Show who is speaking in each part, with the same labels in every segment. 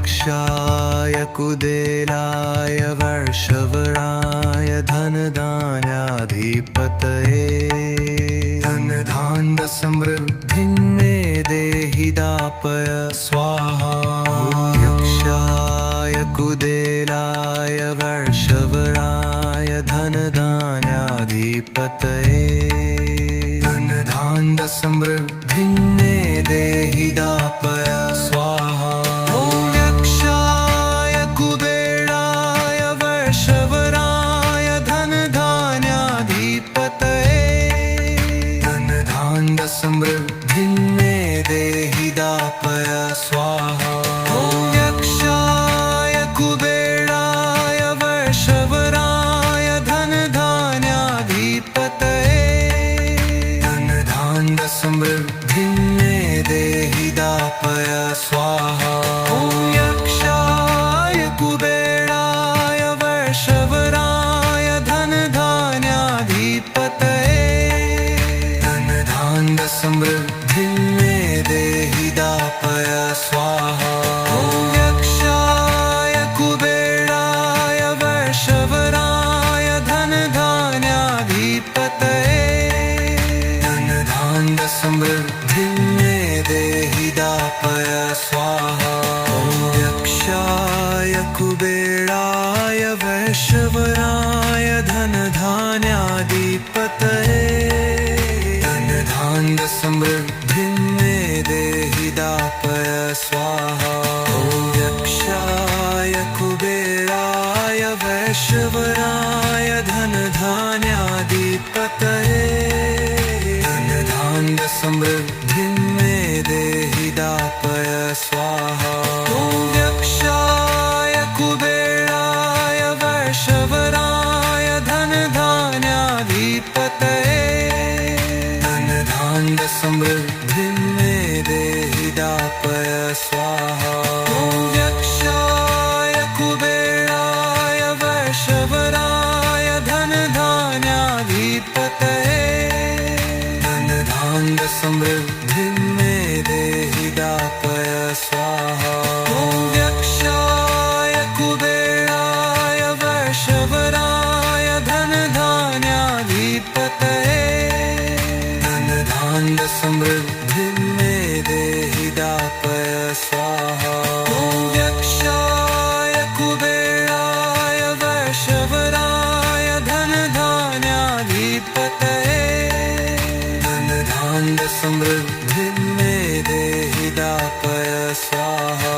Speaker 1: यक्षाय कुदेलाय वर्षवराय धनधान्याधिपतये धनधान्यसमृद्धिं मे देहि दापय स्वाहा। यक्षाय कुदेलाय वर्षवराय धनधान्याधिपतये धनधान्यसमृद्धिं मे देहि दापय स्वाहा। यक्षाय कुबेराय वर्षवराय धनधान्याधिपतये धनधान्यसमृद्धिं मे देहि दापय स्वाहा। यक्षाय कुबेराय वर्षवराय धनधान्याधिपतये धनधान्यसमृद्धिं मे देहि दापय स्वाहा। यक्षाय कुबेराय वर्षवराय धनधान्याधिपतये धनधान्यसमृद्धिं मे देहि दापय स्वाहा। यक्षाय कुबेराय वर्षवराय धनधान्याधिपतये धनधान्यसमृद्धिं मे देहि दापय स्वाहा। यक्षाय कुबेराय वर्षवराय धनधान्याधिपतये धनधान्यसमृद्धिं मे देहि दापय स्वाहा। यक्षाय कुबेराय वर्षवराय धनधान्याधिपतये धनधान्यसमृद्धिं मे देहि दापय स्वाहा। यक्षाय कुबेराय वर्षवराय धनधान्याधिपतये धनधान्यसमृद्धिं मे देहि दापय स्वाहा। यक्षाय कुबेराय वर्षवराय धनधान्याधिपतये धनधान्यसमृद्धिं मे देहि दापय स्वाहा। यक्षाय कुबेराय वर्षवराय धनधान्याधिपतये धनधान्यसमृद्धिं मे देहि दापय स्वाहा। यक्षाय कुबेराय वर्षवराय धनधान्याधिपतये धनधान्यसमृद्धिं मे देहि दापय स्वाहा।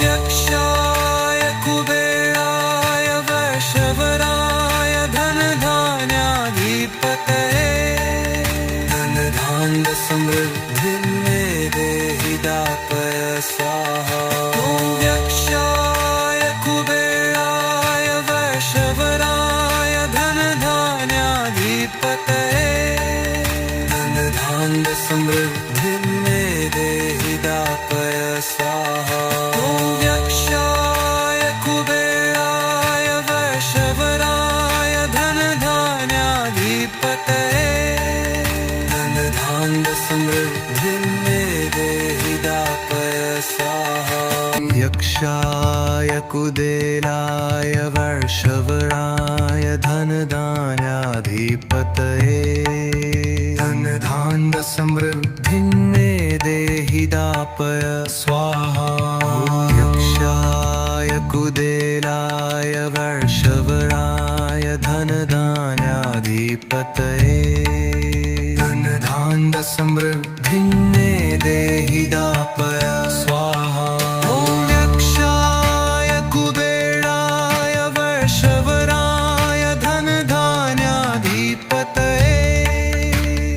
Speaker 1: यक्षाय कुबेराय वर्षवराय धनधान्याधिपतये धनधान्यसमृद्धिं मे देहि दापय स्वाहा। यक्षाय कुबेराय वर्षवराय धनधान्याधिपतये धनधान्यसमृद्धिं मे देहि दापय स्वाहा। यक्षाय कुबेराय वर्षवराय धनधान्याधिपतये धनधान्यसमृद्धिं मे देहि दापय स्वाहा। यक्षाय कुदेलाय वर्षवराय धनधान्याधिपतये धनधान्यसमृद्धिं मे देहि दापय स्वाहा। यक्षाय कुदेलाय वर्षवराय धनधान्याधिपतये धनधान्यसमृद्धिं मे देहि दापय स्वाहा। यक्षाय कुबेराय वर्षवराय धनधान्याधिपतये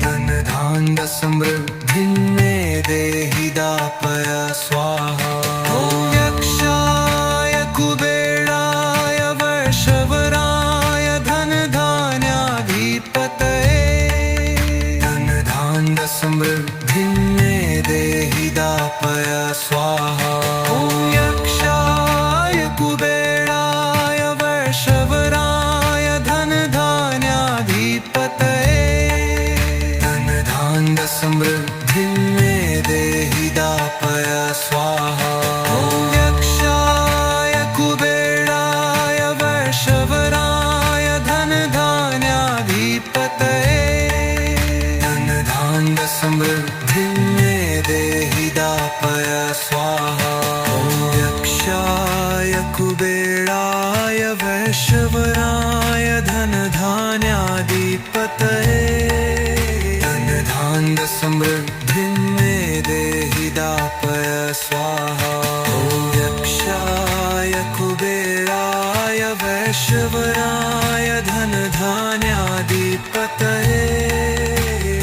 Speaker 1: धनधान्यसमृद्धिं मे देहि दापय स्वाहा। यक्षाय कुबेराय वर्षवराय धनधान्याधिपतये धनधान्यसमृद्धिं मे देहि दापय स्वाहा। यक्षाय कुबेराय वर्षवराय धनधान्याधिपतये धनधान्यसमृद्धिं मे देहि दापय स्वाहा। समृद्धिं मे देहि दापय स्वाहा ॐ यक्षाय कुबेराय वैश्वराय धनधान्याधिपतये धनधान्य समृद्धिं मे देहि दापय स्वाहा ॐ यक्षाय कुबेराय वैश्वराय धनधान्याधिपतये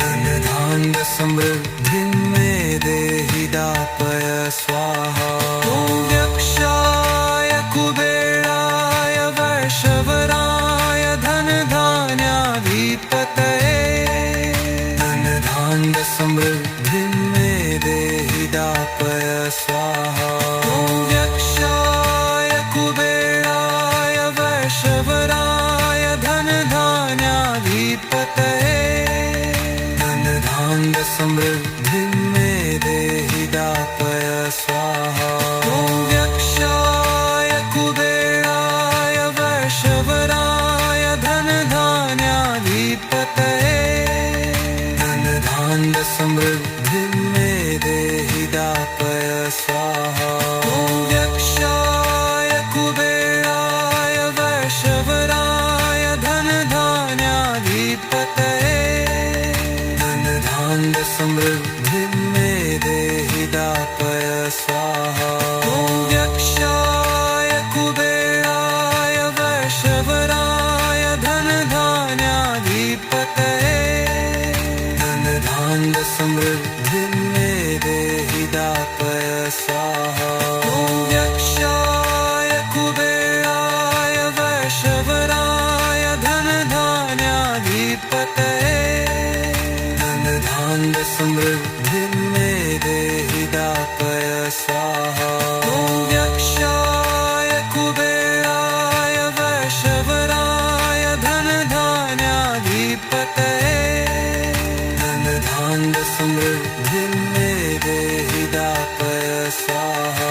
Speaker 1: धनधान्य समृद्धिं मे देहि दापय स्वाहा ॐ यक्षाय कुबेराय वैश्वराय धनधान्याधिपतये धनधान्य समृद्धिं मे देहि दापय स्वाहा ॐ यक्षाय कुबेराय वैश्वराय धनधान्याधिपतये धनधान्य समृद्धिं मे देहि दापय स्वाहा ॐ यक्षाय कुबेराय वैश्वराय धनधान्याधिपतये धनधान्य समृद्धिं मे देहि दापय स्वाहा ॐ यक्षाय कुबेराय वैश्वराय धनधान्याधिपतये धनधान्य समृद्धिं मे देहि दापय स्वाहा ॐ यक्षाय कुबेराय वैश्वराय धनधान्याधिपतये धनधान्य समृद्धिं मे देहि दापय स्वाहा ॐ यक्षाय कुबेराय वैश्वराय धनधान्याधिपतये धनधान्य समृद्धिं मे देहि दापय स्वाहा ॐ यक्षाय कुबेराय वैश्वराय धनधान्याधिपतये धनधान्य समृद्धिं मे देहि दापय स्वाहा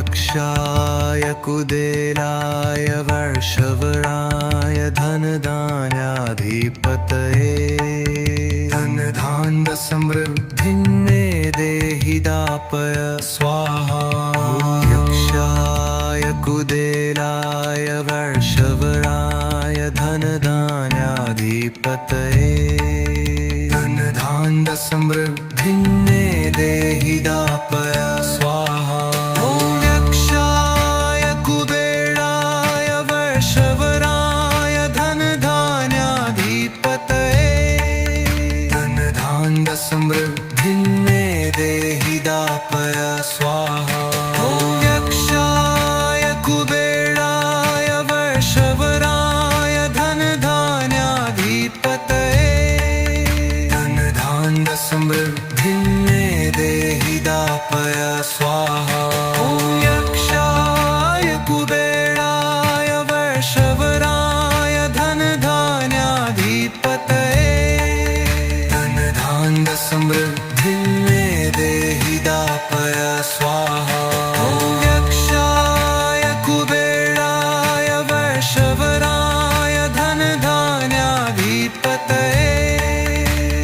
Speaker 1: यक्षाय कुबेराय वैश्वराय धनधान्याधिपतये धनधान्य समृद्धिं मे देहि दापय स्वाहा यक्षाय कुबेराय वैश्वराय धनधान्याधिपतये धनधान्य समृद्धिं मे देहि दापय स्वाहा ॐ यक्षाय कुबेराय वैश्वराय धनधान्याधिपतये धनधान्य समृद्धिं मे देहि दापय स्वाहा ॐ यक्षाय कुबेराय वैश्वराय धनधान्याधिपतये धनधान्य समृद्धिं मे देहि दापय स्वाहा ॐ यक्षाय कुबेराय वैश्वराय धनधान्याधिपतये धनधान्य समृद्धिं मे देहि दापय स्वाहा ॐ यक्षाय कुबेराय वैश्वराय धनधान्याधिपतये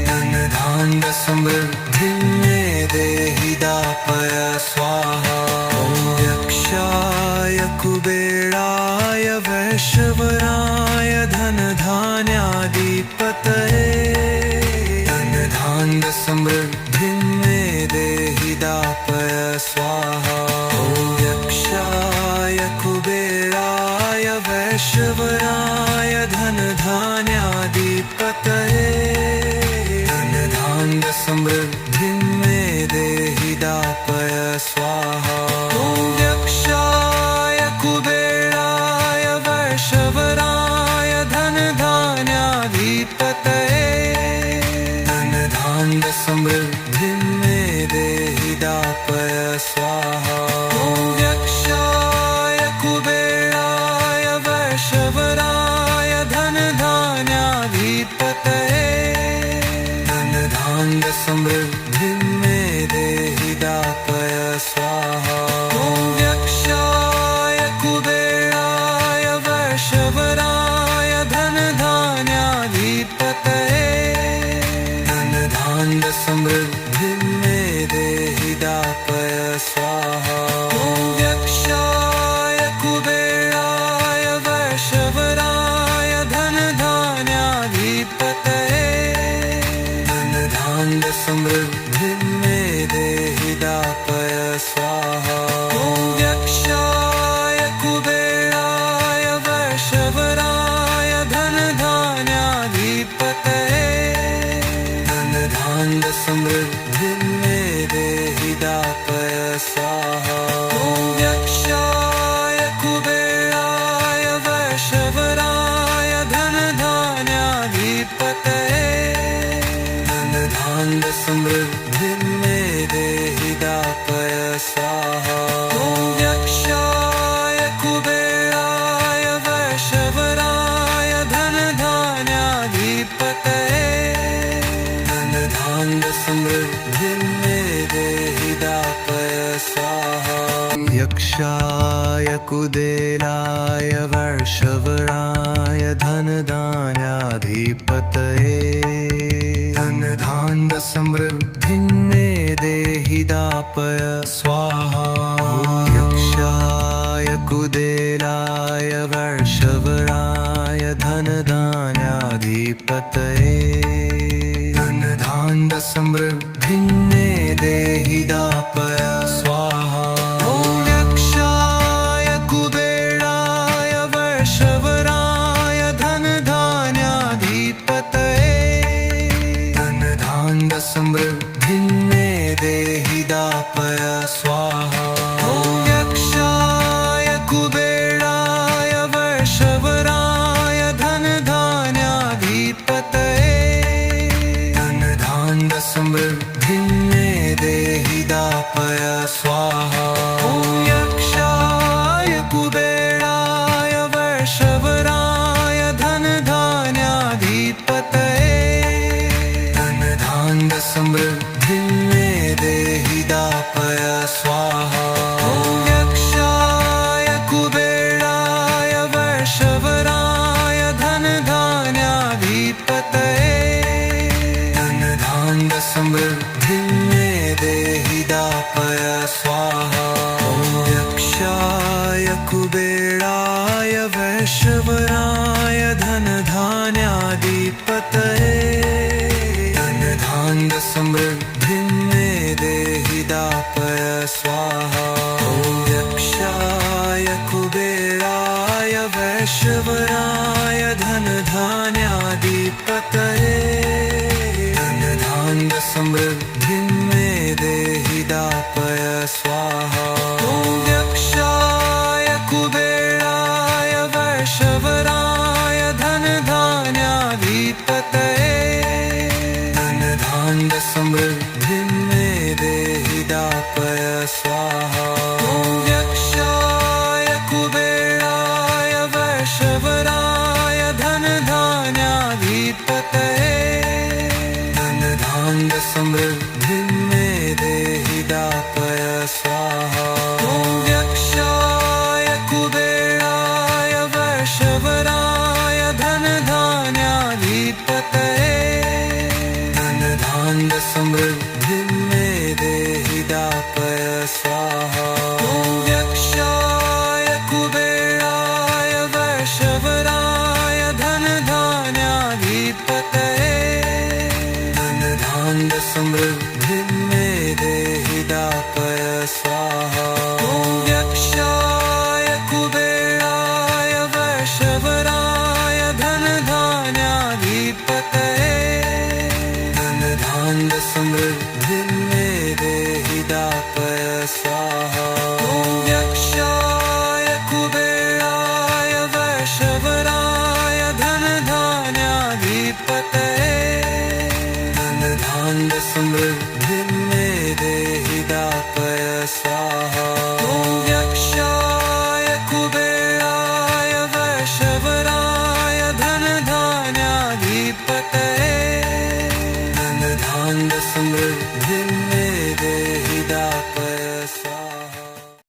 Speaker 1: धनधान्य समृद्धिं मे देहि दापय स्वाहा ॐ यक्षाय कुबेराय वैश्वराय धनधान्याधिपतये धनधान्य समृद्धिं मे देहि दापय स्वाहा ॐ यक्षाय कुबेराय वैश्वराय धनधान्याधिपतये धनधान्य समृद्धिं मे देहि दापय स्वाहा ॐ यक्षाय कुबेराय वैश्वराय धनधान्याधिपतये धनधान्य समृद्धिं मे देहि दापय स्वाहा ॐ यक्षाय कुबेराय वैश्वराय धनधान्याधिपतये धनधान्य समृद्धिं मे देहि दापय स्वाहा ॐ यक्षाय कुबेराय वैश्वराय धनधान्याधिपतये धनधान्य समृद्धि स्वाहा ॐ यक्षाय कुबेराय वैश्वराय धनधान्याधिपतये धनधान्य समृद्धिं मे देहि दापय स्वाहा ॐ यक्षाय कुबेराय वैश्वराय धनधान्याधिपतये धनधान्य समृद्धिं मे देहि दापय स्वाहा ॐ यक्षाय कुबेराय वैश्वराय धनधान्याधिपतये धनधान्य समृद्धिं मे देहि दापय स्वाहा ॐ यक्षाय कुबेराय वैश्वराय धनधान्याधिपतये धनधान्य समृद्धिं मे देहि दापय स्वाहा यक्षाय कुबेराय वैश्वराय धनधान्याधिपतये धनधान्य समृद्धिं मे देहि दापय स्वाहा यक्षाय कुबेराय वैश्वराय धनधान्याधिपतये धनधान्य समृद्धिं मे देहि दापय स्वाहा ॐ यक्षाय कुबेराय वैश्वराय धनधान्याधिपतये धनधान्य समृद्धिं मे देहि दापय स्वाहा ॐ यक्षाय कुबेराय वैश्वराय धनधान्याधिपतये धनधान्य समृद्धिं मे देहि दापय स्वाहा ॐ यक्षाय कुबेराय वैश्वराय धनधान्याधिपतये धनधान्य समृद्धिं मे देहि दापय स्वाहा ॐ यक्षाय कुबेराय वैश्वराय धनधान्याधिपतये धनधान्य समृद्धिं मे देहि दापय स्वाहा ॐ यक्षाय कुबेराय वैश्वराय धनधान्याधिपतये धनधान्य समृद्धिं मे देहि दापय स्वाहा ॐ यक्षाय कुबेराय वैश्वराय धनधान्याधिपतये धनधान्य समृद्धिं मे देहि दापय स्वाहा ॐ यक्षाय कुबेराय वैश्वराय धनधान्याधिपतये धनधान्य समृद्धिं मे देहि दापय स्वाहा ॐ यक्षाय कुबेराय वैश्वराय धनधान्याधिपतये धनधान्य समृद्धिं मे देहि दापय स्वाहा ॐ यक्षाय कुबेराय वैश्वराय धनधान्याधिपतये धनधान्य समृद्धिं मे देहि दापय स्वाहा ॐ यक्षाय कुबेराय वैश्वराय धनधान्याधिपतये धनधान्य समृद्धिं मे देहि दापय स्वाहा ॐ यक्षाय कुबेराय वैश्वराय धनधान्याधिपतये धनधान्य समृद्धिं मे देहि दापय स्वाहा